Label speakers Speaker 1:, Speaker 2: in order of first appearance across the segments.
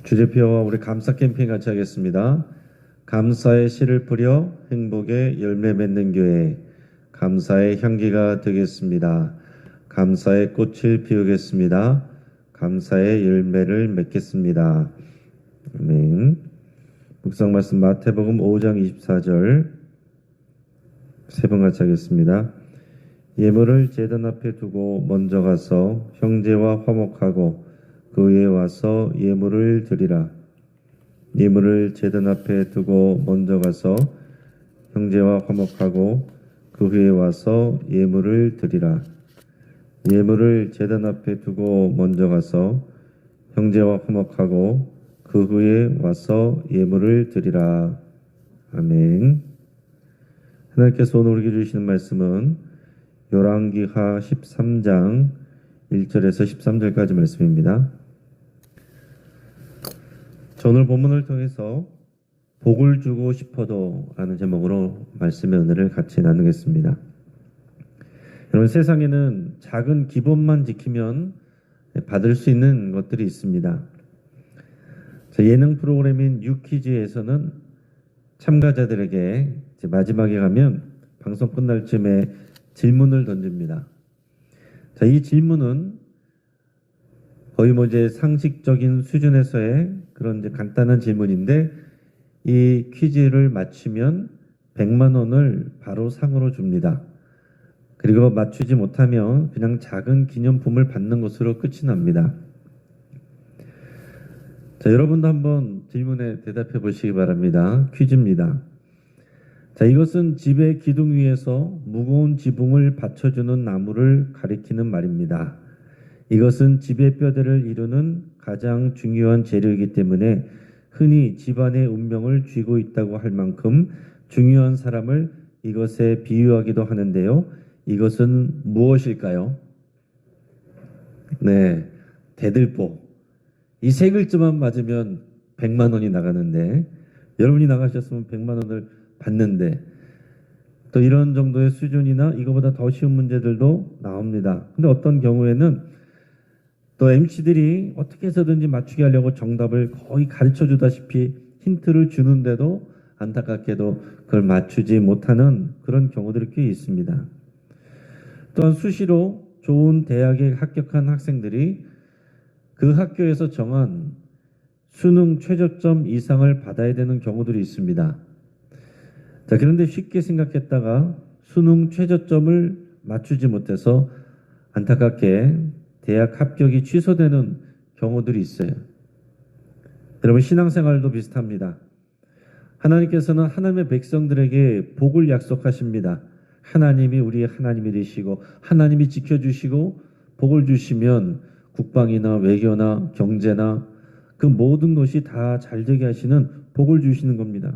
Speaker 1: 주제표와 우리 감사 캠페인 같이 하겠습니다. 감사의 씨를 뿌려 행복의 열매 맺는 교회, 감사의 향기가 되겠습니다. 감사의 꽃을 피우겠습니다. 감사의 열매를 맺겠습니다. 아멘. 묵상 말씀 마태복음 5장 24절 세 번 같이 하겠습니다. 예물을 제단 앞에 두고 먼저 가서 형제와 화목하고 그 위에 와서 예물을 드리라. 예물을 제단 앞에 두고 먼저 가서 형제와 화목하고 그 위에 와서 예물을 드리라. 예물을 제단 앞에 두고 먼저 가서 형제와 화목하고 그 후에 와서 예물을 드리라. 아멘. 하나님께서 오늘 우리에게 주시는 말씀은 열왕기하 13장 1절에서 13절까지 말씀입니다. 오늘 본문을 통해서 복을 주고 싶어도 라는 제목으로 말씀의 은혜를 같이 나누겠습니다. 여러분, 세상에는 작은 기본만 지키면 받을 수 있는 것들이 있습니다. 예능 프로그램인 유퀴즈에서는 참가자들에게 마지막에 가면 방송 끝날 쯤에 질문을 던집니다. 이 질문은 거의 이제 상식적인 수준에서의 그런 간단한 질문인데, 이 퀴즈를 맞추면 100만 원을 바로 상으로 줍니다. 그리고 맞추지 못하면 그냥 작은 기념품을 받는 것으로 끝이 납니다. 여러분도 한번 질문에 대답해 보시기 바랍니다. 퀴즈입니다. 이것은 집의 기둥 위에서 무거운 지붕을 받쳐주는 나무를 가리키는 말입니다. 이것은 집의 뼈대를 이루는 가장 중요한 재료이기 때문에 흔히 집안의 운명을 쥐고 있다고 할 만큼 중요한 사람을 이것에 비유하기도 하는데요. 이것은 무엇일까요? 네, 대들보. 이 세 글자만 맞으면 100만 원이 나가는데, 여러분이 나가셨으면 100만 원을 받는데, 또 이런 정도의 수준이나 이거보다 더 쉬운 문제들도 나옵니다. 근데 어떤 경우에는 또 MC들이 어떻게 해서든지 맞추게 하려고 정답을 거의 가르쳐 주다시피 힌트를 주는데도 안타깝게도 그걸 맞추지 못하는 그런 경우들이 꽤 있습니다. 또한 수시로 좋은 대학에 합격한 학생들이 그 학교에서 정한 수능 최저점 이상을 받아야 되는 경우들이 있습니다. 그런데 쉽게 생각했다가 수능 최저점을 맞추지 못해서 안타깝게 대학 합격이 취소되는 경우들이 있어요. 여러분, 신앙생활도 비슷합니다. 하나님께서는 하나님의 백성들에게 복을 약속하십니다. 하나님이 우리의 하나님이 되시고 하나님이 지켜주시고 복을 주시면 국방이나 외교나 경제나 그 모든 것이 다 잘되게 하시는 복을 주시는 겁니다.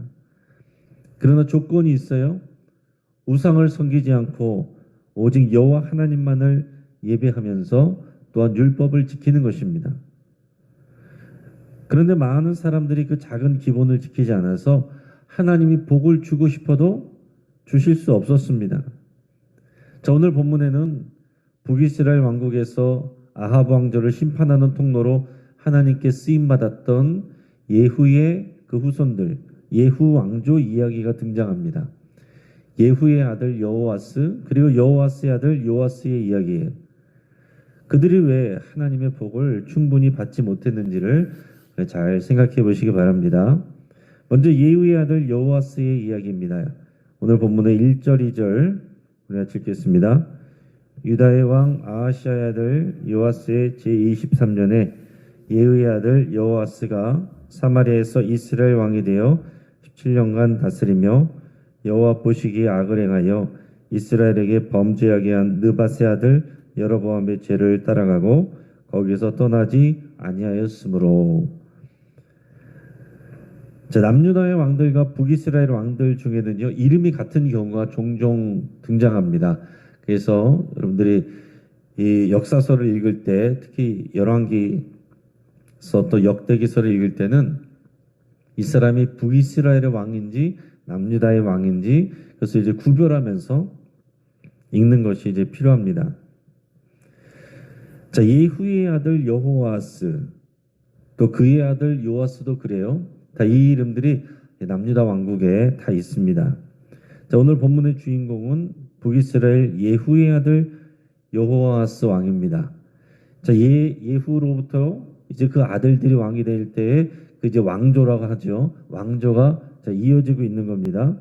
Speaker 1: 그러나 조건이 있어요. 우상을 섬기지 않고 오직 여호와 하나님만을 예배하면서 또한 율법을 지키는 것입니다. 그런데 많은 사람들이 그 작은 기본을 지키지 않아서 하나님이 복을 주고 싶어도 주실 수 없었습니다. 오늘 본문에는 북이스라엘 왕국에서 아합 왕조를 심판하는 통로로 하나님께 쓰임받았던 예후의 그 후손들, 예후 왕조 이야기가 등장합니다. 예후의 아들 여호와스, 그리고 여호와스의 아들 요아스의 이야기예요. 그들이 왜 하나님의 복을 충분히 받지 못했는지를 잘 생각해 보시기 바랍니다. 먼저 예후의 아들 여호와스의 이야기입니다. 오늘 본문의 1절, 2절 우리가 읽겠습니다. 유다의 왕 아하시아의 아들 요아스의 제23년에 예후의 아들 여호와스가 사마리아에서 이스라엘 왕이 되어 17년간 다스리며 여호와 보시기에 악을 행하여 이스라엘에게 범죄하게 한 느밧의 아들 여로보암의 죄를 따라가고 거기서 떠나지 아니하였으므로. 남유다의 왕들과 북이스라엘 왕들 중에는요, 이름이 같은 경우가 종종 등장합니다. 그래서 여러분들이 이 역사서를 읽을 때, 특히 열왕기서 또 역대기서를 읽을 때는 이 사람이 북이스라엘의 왕인지 남유다의 왕인지 그래서 이제 구별하면서 읽는 것이 이제 필요합니다. 예후의 아들 여호와스, 또 그의 아들 요아스도 그래요. 다 이 이름들이 남유다 왕국에 다 있습니다. 자, 오늘 본문의 주인공은 북이스라엘 예후의 아들 여호아스 왕입니다. 자, 예후로부터 이제 그 아들들이 왕이 될 때에 그 이제 왕조라고 하죠. 왕조가 자, 이어지고 있는 겁니다.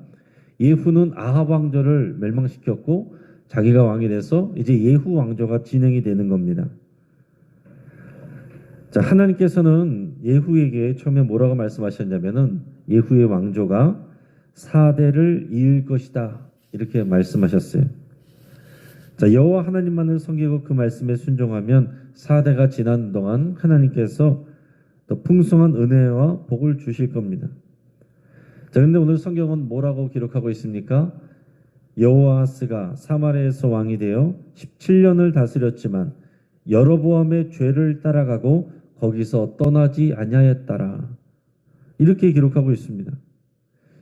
Speaker 1: 예후는 아합 왕조를 멸망시켰고 자기가 왕이 돼서 이제 예후 왕조가 진행이 되는 겁니다. 자, 하나님께서는 예후에게 처음에 뭐라고 말씀하셨냐면은 예후의 왕조가 4대를 이을 것이다. 이렇게 말씀하셨어요. 자, 여호와 하나님만을 섬기고 그 말씀에 순종하면 4대가 지난 동안 하나님께서 더 풍성한 은혜와 복을 주실 겁니다. 자, 그런데 오늘 성경은 뭐라고 기록하고 있습니까? 여호아스가 사마리아에서 왕이 되어 17년을 다스렸지만 여로보암의 죄를 따라가고 거기서 떠나지 아니하였더라. 이렇게 기록하고 있습니다.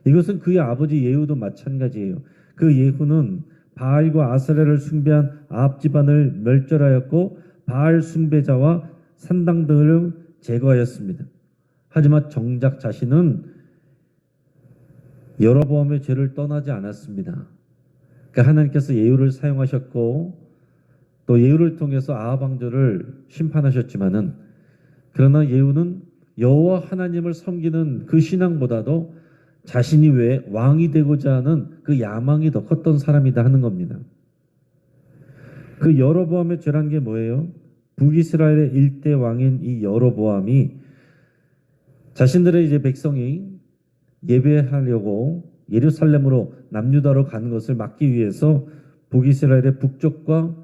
Speaker 1: 이것은 그의 아버지 예후도 마찬가지예요. 그 예후는 바알과 아세라를 숭배한 아합 집안을 멸절하였고 바알 숭배자와 산당 등을 제거하였습니다. 하지만 정작 자신은 여로보암의 죄를 떠나지 않았습니다. 그러니까 하나님께서 예후를 사용하셨고 또 예후를 통해서 아합 왕조를 심판하셨지만은 그러나 예후는 여호와 하나님을 섬기는 그 신앙보다도 자신이 왜 왕이 되고자 하는 그 야망이 더 컸던 사람이다 하는 겁니다. 그 여로보암의 죄란 게 뭐예요? 북이스라엘의 일대 왕인 이 여로보암이 자신들의 이제 백성이 예배하려고 예루살렘으로 남유다로 가는 것을 막기 위해서 북이스라엘의 북쪽과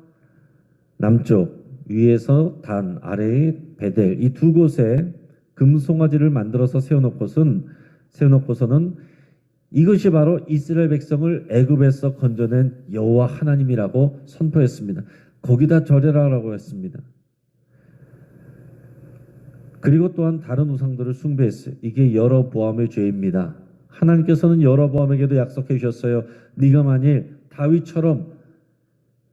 Speaker 1: 남쪽 위에서 단 아래의 베델 이 두 곳에 금송아지를 만들어서 세워놓고서는 이것이 바로 이스라엘 백성을 애굽에서 건져낸 여호와 하나님이라고 선포했습니다. 거기다 절해라라고 했습니다. 그리고 또한 다른 우상들을 숭배했어요. 이게 여로보암의 죄입니다. 하나님께서는 여로보암에게도 약속해 주셨어요. 네가 만일 다윗처럼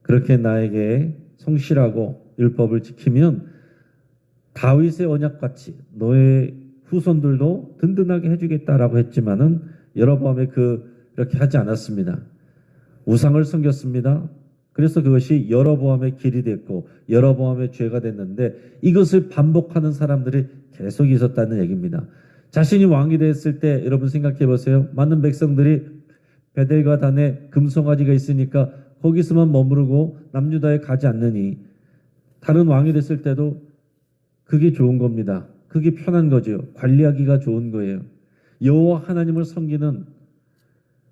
Speaker 1: 그렇게 나에게 성실하고 율법을 지키면 다윗의 언약같이 너의 후손들도 든든하게 해주겠다라고 했지만은 여로보암이 그렇게 하지 않았습니다. 우상을 섬겼습니다. 그래서 그것이 여로보암의 길이 됐고 여로보암의 죄가 됐는데 이것을 반복하는 사람들이 계속 있었다는 얘기입니다. 자신이 왕이 됐을 때 여러분 생각해 보세요. 많은 백성들이 베델과 단에 금송아지가 있으니까 거기서만 머무르고 남유다에 가지 않느니 다른 왕이 됐을 때도 그게 좋은 겁니다. 그게 편한 거죠. 관리하기가 좋은 거예요. 여호와 하나님을 섬기는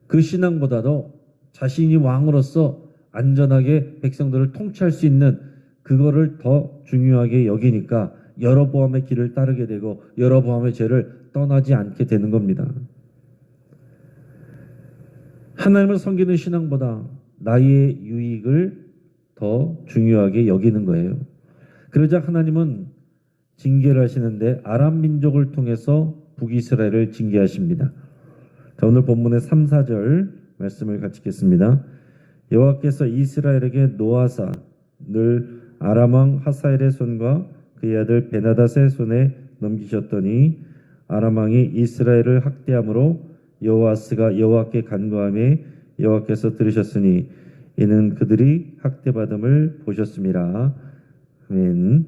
Speaker 1: 그 신앙보다도 자신이 왕으로서 안전하게 백성들을 통치할 수 있는 그거를 더 중요하게 여기니까 여로보암의 길을 따르게 되고 여로보암의 죄를 떠나지 않게 되는 겁니다. 하나님을 섬기는 신앙보다 나의 유익을 더 중요하게 여기는 거예요. 그러자 하나님은 징계를 하시는데 아람 민족을 통해서 북이스라엘을 징계하십니다. 자, 오늘 본문의 3, 4절 말씀을 같이 읽겠습니다. 여호와께서 이스라엘에게 노하사 늘 아람 왕 하사엘의 손과 그의 아들 베나닷의 손에 넘기셨더니 아람 왕이 이스라엘을 학대함으로 여호아스가 여호와께 간구하며 여호와께서 들으셨으니 이는 그들이 학대받음을 보셨음이라. 아멘.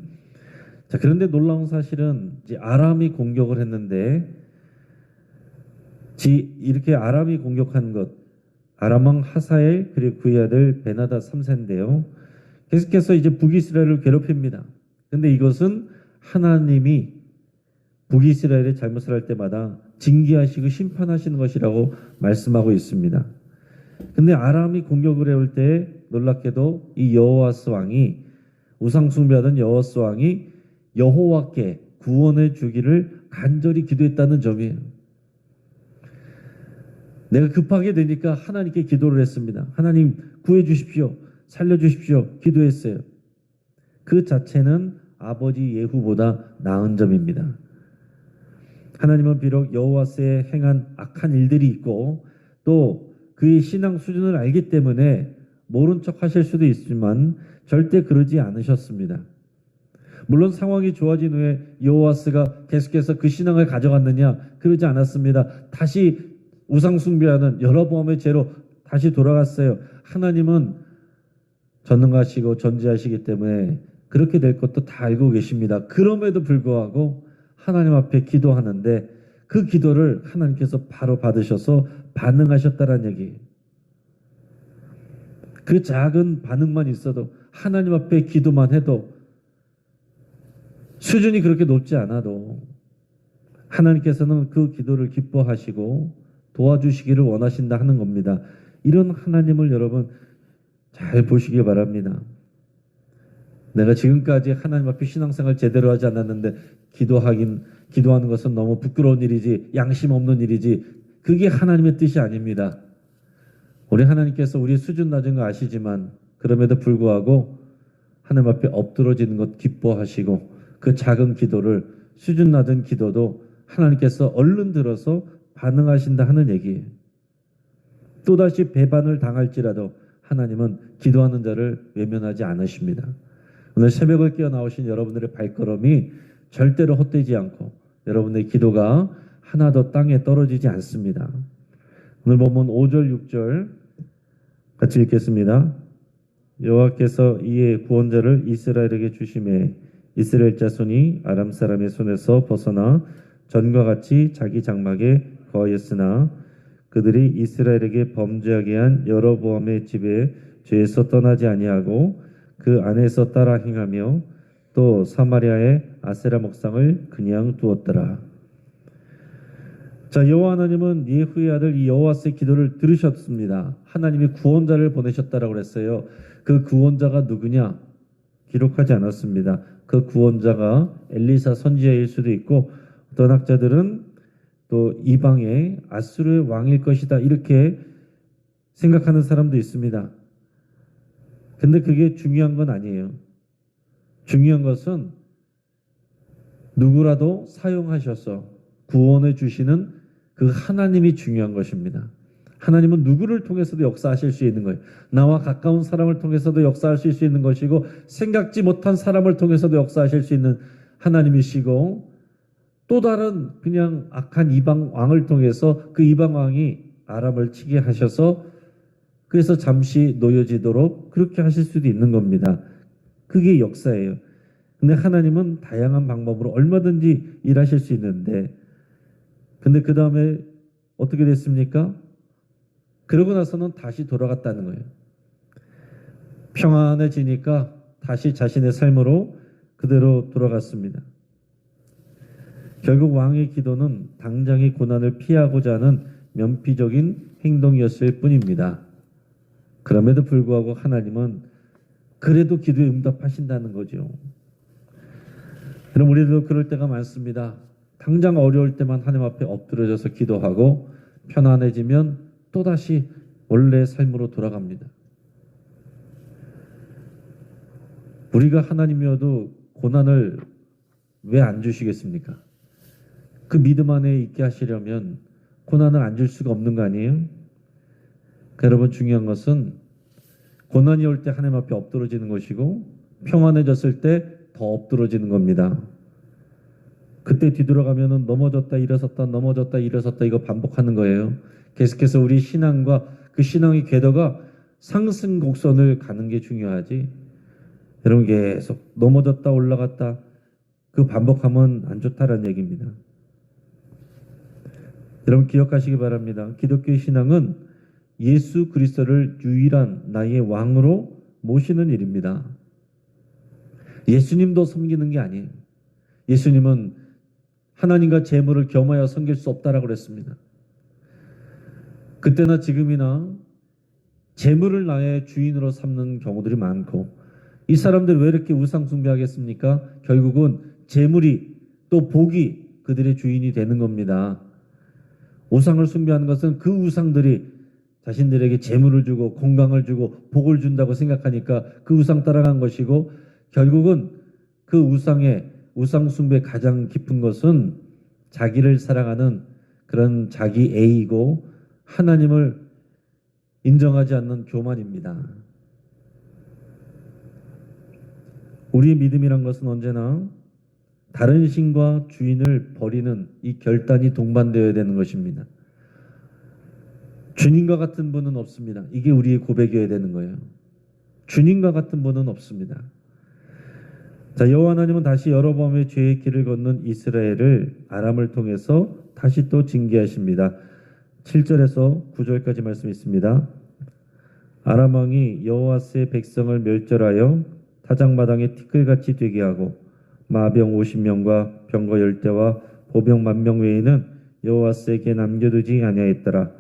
Speaker 1: 자, 그런데 놀라운 사실은 이제 아람이 공격을 했는데 이렇게 아람이 공격한 것 아람 왕 하사엘 그리고 그의 아들 베나닷 3세인데요. 계속해서 이제 북이스라엘을 괴롭힙니다. 근데 이것은 하나님이 북이스라엘의 잘못을 할 때마다 징계하시고 심판하시는 것이라고 말씀하고 있습니다. 근데 아람이 공격을 해올 때 놀랍게도 이 여호아스 왕이 우상 숭배하던 여호아스 왕이 여호와께 구원해 주기를 간절히 기도했다는 점이에요. 내가 급하게 되니까 하나님께 기도를 했습니다. 하나님 구해 주십시오. 살려 주십시오. 기도했어요. 그 자체는 아버지 예후보다 나은 점입니다. 하나님은 비록 여호와스에 행한 악한 일들이 있고 또 그의 신앙 수준을 알기 때문에 모른 척 하실 수도 있지만 절대 그러지 않으셨습니다. 물론 상황이 좋아진 후에 여호와스가 계속해서 그 신앙을 가져갔느냐? 그러지 않았습니다. 다시 우상 숭배하는 여로보암의 죄로 다시 돌아갔어요. 하나님은 전능하시고 전지하시기 때문에 그렇게 될 것도 다 알고 계십니다. 그럼에도 불구하고 하나님 앞에 기도하는데 그 기도를 하나님께서 바로 받으셔서 반응하셨다는 얘기예요. 그 작은 반응만 있어도 하나님 앞에 기도만 해도 수준이 그렇게 높지 않아도 하나님께서는 그 기도를 기뻐하시고 도와주시기를 원하신다 하는 겁니다. 이런 하나님을 여러분 잘 보시기 바랍니다. 내가 지금까지 하나님 앞에 신앙생활 제대로 하지 않았는데 기도하는 것은 너무 부끄러운 일이지, 양심 없는 일이지, 그게 하나님의 뜻이 아닙니다. 우리 하나님께서 우리 수준 낮은 거 아시지만 그럼에도 불구하고 하나님 앞에 엎드러지는 것 기뻐하시고 그 작은 기도를, 수준 낮은 기도도 하나님께서 얼른 들어서 반응하신다 하는 얘기예요. 또다시 배반을 당할지라도 하나님은 기도하는 자를 외면하지 않으십니다. 오늘 새벽을 깨어 나오신 여러분들의 발걸음이 절대로 헛되지 않고 여러분의 기도가 하나도 땅에 떨어지지 않습니다. 오늘 본문 5절 6절 같이 읽겠습니다. 여호와께서 이에 구원자를 이스라엘에게 주심에 이스라엘 자손이 아람 사람의 손에서 벗어나 전과 같이 자기 장막에 거하였으나 그들이 이스라엘에게 범죄하게 한 여로보암의 집에 죄에서 떠나지 아니하고 그 안에서 따라 행하며 또 사마리아의 아세라 목상을 그냥 두었더라. 자, 여호와 하나님은 예후의 아들 이 여호와스의 기도를 들으셨습니다. 하나님이 구원자를 보내셨다라고 그랬어요. 그 구원자가 누구냐? 기록하지 않았습니다. 그 구원자가 엘리사 선지자일 수도 있고 어떤 학자들은 또 이방의 아수르의 왕일 것이다 이렇게 생각하는 사람도 있습니다. 근데 그게 중요한 건 아니에요. 중요한 것은 누구라도 사용하셔서 구원해 주시는 그 하나님이 중요한 것입니다. 하나님은 누구를 통해서도 역사하실 수 있는 거예요. 나와 가까운 사람을 통해서도 역사하실 수 있는 것이고 생각지 못한 사람을 통해서도 역사하실 수 있는 하나님이시고 또 다른 그냥 악한 이방 왕을 통해서 그 이방 왕이 아람을 치게 하셔서 그래서 잠시 놓여지도록 그렇게 하실 수도 있는 겁니다. 그게 역사예요. 근데 하나님은 다양한 방법으로 얼마든지 일하실 수 있는데 근데 그 다음에 어떻게 됐습니까? 그러고 나서는 다시 돌아갔다는 거예요. 평안해지니까 다시 자신의 삶으로 그대로 돌아갔습니다. 결국 왕의 기도는 당장의 고난을 피하고자 하는 면피적인 행동이었을 뿐입니다. 그럼에도 불구하고 하나님은 그래도 기도에 응답하신다는 거죠. 그럼 우리도 그럴 때가 많습니다. 당장 어려울 때만 하나님 앞에 엎드려져서 기도하고 편안해지면 또다시 원래 삶으로 돌아갑니다. 우리가 하나님이어도 고난을 왜 안 주시겠습니까? 그 믿음 안에 있게 하시려면 고난을 안 줄 수가 없는 거 아니에요? 여러분 중요한 것은 고난이 올 때 하나님 앞에 엎드러지는 것이고 평안해졌을 때 더 엎드러지는 겁니다. 그때 뒤돌아가면 넘어졌다 일어섰다 넘어졌다 일어섰다 이거 반복하는 거예요. 계속해서 우리 신앙과 그 신앙의 궤도가 상승 곡선을 가는 게 중요하지. 여러분 계속 넘어졌다 올라갔다 그 반복하면 안 좋다라는 얘기입니다. 여러분 기억하시기 바랍니다. 기독교의 신앙은 예수 그리스도를 유일한 나의 왕으로 모시는 일입니다. 예수님도 섬기는 게 아니에요. 예수님은 하나님과 재물을 겸하여 섬길 수 없다라고 그랬습니다. 그때나 지금이나 재물을 나의 주인으로 삼는 경우들이 많고 이 사람들 왜 이렇게 우상 숭배하겠습니까? 결국은 재물이 또 복이 그들의 주인이 되는 겁니다. 우상을 숭배하는 것은 그 우상들이 자신들에게 재물을 주고 건강을 주고 복을 준다고 생각하니까 그 우상 따라간 것이고 결국은 그 우상 숭배의 가장 깊은 것은 자기를 사랑하는 그런 자기 애이고 하나님을 인정하지 않는 교만입니다. 우리의 믿음이란 것은 언제나 다른 신과 주인을 버리는 이 결단이 동반되어야 되는 것입니다. 주님과 같은 분은 없습니다. 이게 우리의 고백이어야 되는 거예요. 주님과 같은 분은 없습니다. 자, 여호와 하나님은 다시 여로보암의 죄의 길을 걷는 이스라엘을 아람을 통해서 다시 또 징계하십니다. 7절에서 9절까지 말씀이 있습니다. 아람 왕이 여호와스의 백성을 멸절하여 타작마당에 티끌같이 되게 하고 마병 50명과 병거 10대와 보병 10,000명 외에는 여호와스에게 남겨두지 아니하였더라.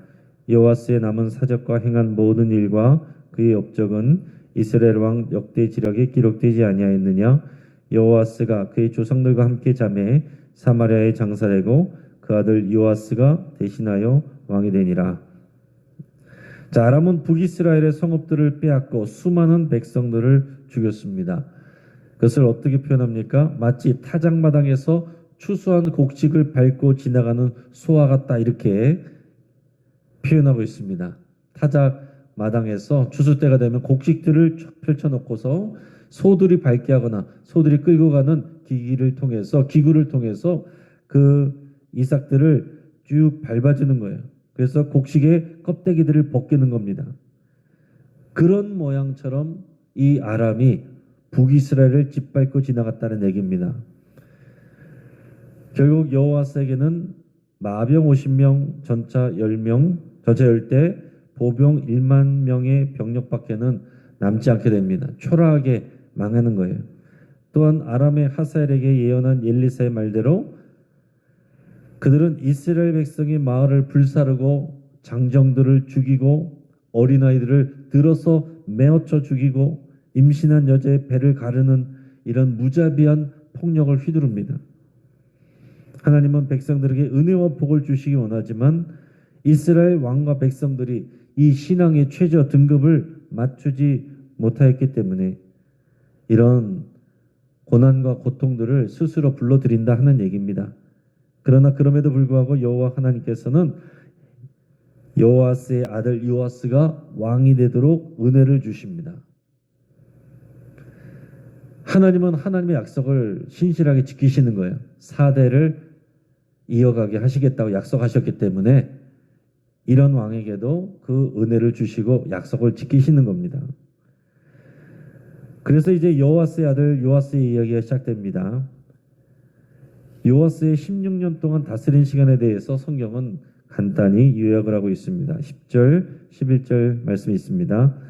Speaker 1: 여호와스의 남은 사적과 행한 모든 일과 그의 업적은 이스라엘 왕 역대 지략에 기록되지 아니하였느냐. 여호와스가 그의 조상들과 함께 잠에 사마리아에 장사되고 그 아들 요아스가 대신하여 왕이 되니라. 자, 아람은 북이스라엘의 성읍들을 빼앗고 수많은 백성들을 죽였습니다. 그것을 어떻게 표현합니까? 마치 타작마당에서 추수한 곡식을 밟고 지나가는 소와 같다, 이렇게 표현하고 있습니다. 타작마당에서 추수 때가 되면 곡식들을 펼쳐놓고서 소들이 밟게 하거나 소들이 끌고 가는 기구를 통해서 그 이삭들을 쭉 밟아주는 거예요. 그래서 곡식의 껍데기들을 벗기는 겁니다. 그런 모양처럼 이 아람이 북이스라엘을 짓밟고 지나갔다는 얘기입니다. 결국 여호와스에게는 마병 50명, 전차 10명, 전차 10대, 보병 1만 명의 병력밖에는 남지 않게 됩니다. 초라하게 망하는 거예요. 또한 아람의 하사엘에게 예언한 엘리사의 말대로 그들은 이스라엘 백성이 마을을 불사르고 장정들을 죽이고 어린아이들을 들어서 메어쳐 죽이고 임신한 여자의 배를 가르는 이런 무자비한 폭력을 휘두릅니다. 하나님은 백성들에게 은혜와 복을 주시기 원하지만 이스라엘 왕과 백성들이 이 신앙의 최저 등급을 맞추지 못하였기 때문에 이런 고난과 고통들을 스스로 불러들인다 하는 얘기입니다. 그러나 그럼에도 불구하고 여호와 하나님께서는 여호아스의 아들 요아스가 왕이 되도록 은혜를 주십니다. 하나님은 하나님의 약속을 신실하게 지키시는 거예요. 4대를 이어가게 하시겠다고 약속하셨기 때문에 이런 왕에게도 그 은혜를 주시고 약속을 지키시는 겁니다. 그래서 이제 여호아스의 아들 요아스의 이야기가 시작됩니다. 요아스의 16년 동안 다스린 시간에 대해서 성경은 간단히 요약을 하고 있습니다. 10절, 11절 말씀이 있습니다.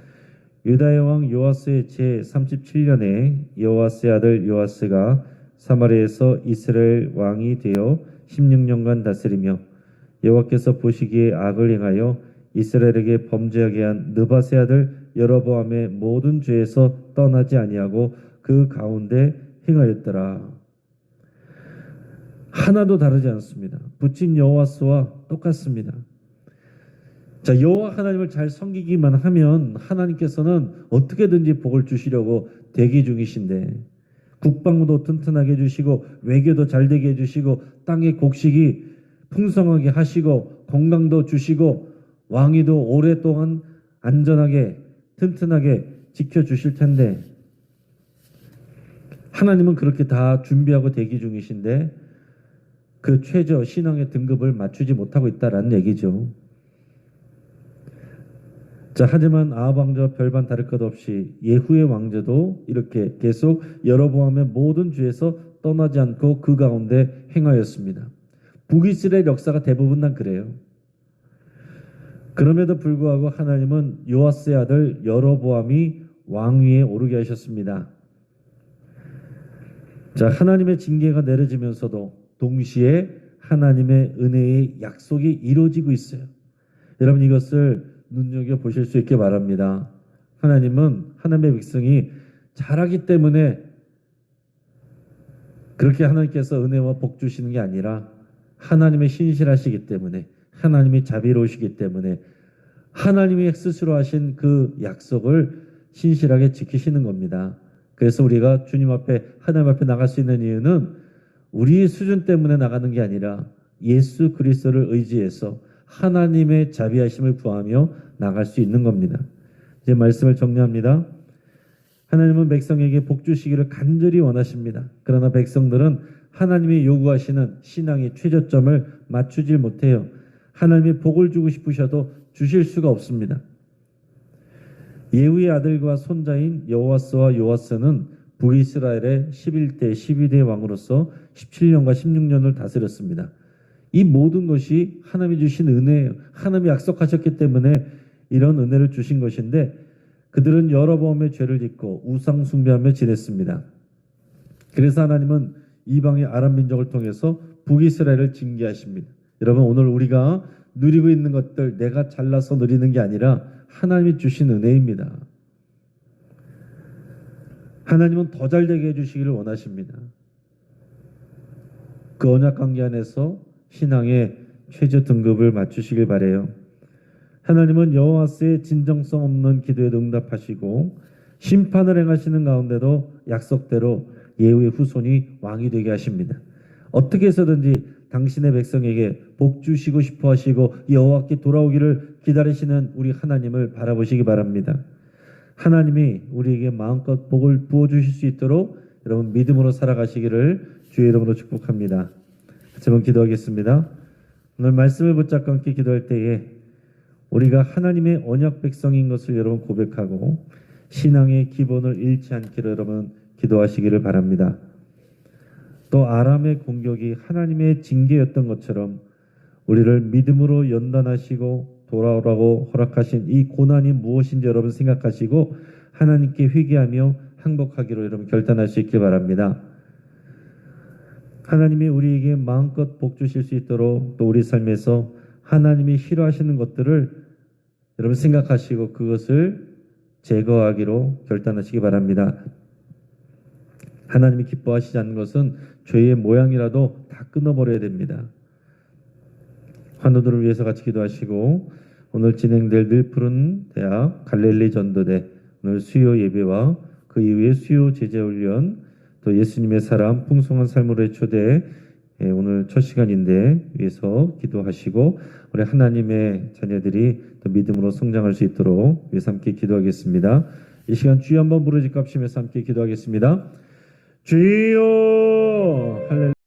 Speaker 1: 유다의 왕 요아스의 제 37년에 여호아스의 아들 요아스가 사마리아에서 이스라엘 왕이 되어 16년간 다스리며 여호와께서 보시기에 악을 행하여 이스라엘에게 범죄하게 한 느밧의 아들 여로보암의 모든 죄에서 떠나지 아니하고 그 가운데 행하였더라. 하나도 다르지 않습니다. 붙인 여호와스와 똑같습니다. 자, 여호와 하나님을 잘 섬기기만 하면 하나님께서는 어떻게든지 복을 주시려고 대기 중이신데 국방도 튼튼하게 해주시고 외교도 잘 되게 해주시고 땅의 곡식이 풍성하게 하시고 건강도 주시고 왕위도 오랫동안 안전하게 튼튼하게 지켜주실 텐데 하나님은 그렇게 다 준비하고 대기 중이신데 그 최저 신앙의 등급을 맞추지 못하고 있다라는 얘기죠. 자, 하지만 아합 왕자와 별반 다를 것 없이 예후의 왕자도 이렇게 계속 여로보암의 모든 죄에서 떠나지 않고 그 가운데 행하였습니다. 북이스라엘 역사가 대부분 다 그래요. 그럼에도 불구하고 하나님은 요아스의 아들 여로보암이 왕위에 오르게 하셨습니다. 자, 하나님의 징계가 내려지면서도 동시에 하나님의 은혜의 약속이 이루어지고 있어요. 여러분 이것을 눈여겨보실 수 있게 바랍니다. 하나님은 하나님의 백성이 잘하기 때문에 그렇게 하나님께서 은혜와 복 주시는 게 아니라 하나님의 신실하시기 때문에 하나님이 자비로우시기 때문에 하나님이 스스로 하신 그 약속을 신실하게 지키시는 겁니다. 그래서 우리가 주님 앞에 하나님 앞에 나갈 수 있는 이유는 우리의 수준 때문에 나가는 게 아니라 예수 그리스도를 의지해서 하나님의 자비하심을 구하며 나갈 수 있는 겁니다. 이제 말씀을 정리합니다. 하나님은 백성에게 복 주시기를 간절히 원하십니다. 그러나 백성들은 하나님이 요구하시는 신앙의 최저점을 맞추질 못해요. 하나님이 복을 주고 싶으셔도 주실 수가 없습니다. 예후의 아들과 손자인 여호와스와 요아스는 북이스라엘의 11대, 12대 왕으로서 17년과 16년을 다스렸습니다. 이 모든 것이 하나님이 주신 은혜예요. 하나님이 약속하셨기 때문에 이런 은혜를 주신 것인데 그들은 여러 번의 죄를 짓고 우상 숭배하며 지냈습니다. 그래서 하나님은 이방의 아람 민족을 통해서 북이스라엘을 징계하십니다. 여러분, 오늘 우리가 누리고 있는 것들 내가 잘나서 누리는 게 아니라 하나님이 주신 은혜입니다. 하나님은 더 잘되게 해주시기를 원하십니다. 그 언약 관계 안에서 신앙의 최저 등급을 맞추시길 바라요. 하나님은 여호와스의 진정성 없는 기도에 응답하시고 심판을 행하시는 가운데도 약속대로 예후의 후손이 왕이 되게 하십니다. 어떻게 해서든지 당신의 백성에게 복 주시고 싶어 하시고 여호와께 돌아오기를 기다리시는 우리 하나님을 바라보시기 바랍니다. 하나님이 우리에게 마음껏 복을 부어주실 수 있도록 여러분 믿음으로 살아가시기를 주의 이름으로 축복합니다. 같이 한번 기도하겠습니다. 오늘 말씀을 붙잡고 함께 기도할 때에 우리가 하나님의 언약 백성인 것을 여러분 고백하고 신앙의 기본을 잃지 않기를 여러분 기도하시기를 바랍니다. 또 아람의 공격이 하나님의 징계였던 것처럼 우리를 믿음으로 연단하시고 돌아오라고 허락하신 이 고난이 무엇인지 여러분 생각하시고 하나님께 회개하며 항복하기로 여러분 결단할 수 있길 바랍니다. 하나님이 우리에게 마음껏 복 주실 수 있도록 또 우리 삶에서 하나님이 싫어하시는 것들을 여러분 생각하시고 그것을 제거하기로 결단하시기 바랍니다. 하나님이 기뻐하시지 않는 것은 죄의 모양이라도 다 끊어버려야 됩니다. 환우들을 위해서 같이 기도하시고 오늘 진행될 늘 푸른 대학 갈릴리 전도대 오늘 수요 예배와 그 이후에 수요 제자훈련 또 예수님의 사람 풍성한 삶으로의 초대 오늘 첫 시간인데 위해서 기도하시고 우리 하나님의 자녀들이 또 믿음으로 성장할 수 있도록 위해서 함께 기도하겠습니다. 이 시간 주여 한번 부르짖고 합심해서 함께 기도하겠습니다. 주여 할렐루야.